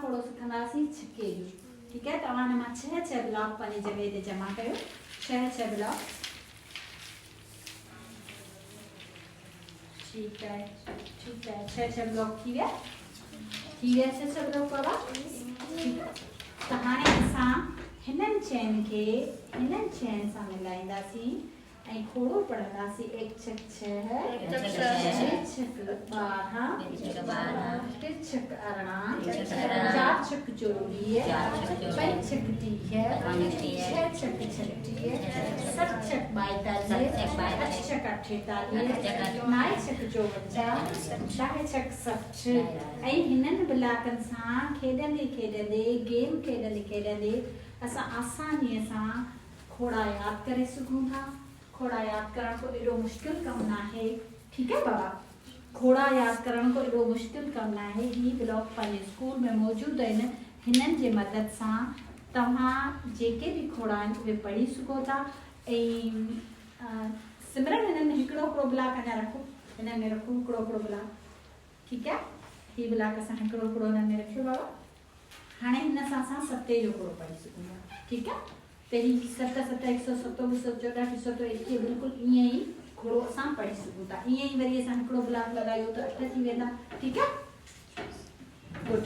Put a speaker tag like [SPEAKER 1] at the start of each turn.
[SPEAKER 1] खोड़ो सिखंदासीं छिके जो। ठीक है, तव्हां हिन मां 6 ब्लॉक पंहिंजी जॻह ते जमा कयो। 6 ब्लॉक। ठीक है 6 ब्लॉक थी विया 6 ब्लॉक बाबा। ठीक है, त हाणे असां हिननि चइनि खे हिननि चइनि सां मिलाईंदासीं ऐं खोड़ो पढ़ंदासीं। 1 छक 6 2 छक 12 3 छक 18 4 छक 24 5 छक 30 6 छक 36 7 छक 42 8 छक 48 9 छक 54 10 छक 60 ऐं हिननि ब्लॉकनि सां खेॾंदे खेॾंदे गेम खेॾंदे असां आसानीअ सां खोड़ा यादि करे सघूं था। खोड़ा याद करण को एडो मुश्किल कम ना है। ठीक है बाबा, खोड़ा याद करण को एडो मुश्किल कम ना है। ही ब्लॉक पंहिंजे स्कूल में मौजूद आहिनि। हिननि जे मदद सां तव्हां जेके भी खोड़ा आहिनि उहे पढ़ी सघो था। ऐं सिमरन हिननि में हिकिड़ो ब्लॉक अञा रखो, हिननि में रखो हिकिड़ो ब्लॉक। ठीक है, ही ब्लॉक असां हिकिड़ो हिननि में रखियो बाबा। हाणे हिन सां असां 7 जो खोड़ो पढ़ी सघूं था। ठीक है, पहिरीं 7 7 107 214 221 बिल्कुलु ईअं ई खोड़ो असां पढ़ी सघूं था। ईअं ई वरी असां हिकिड़ो ब्लॉक लॻायो त 8 थी वेंदा। ठीक है, गुड।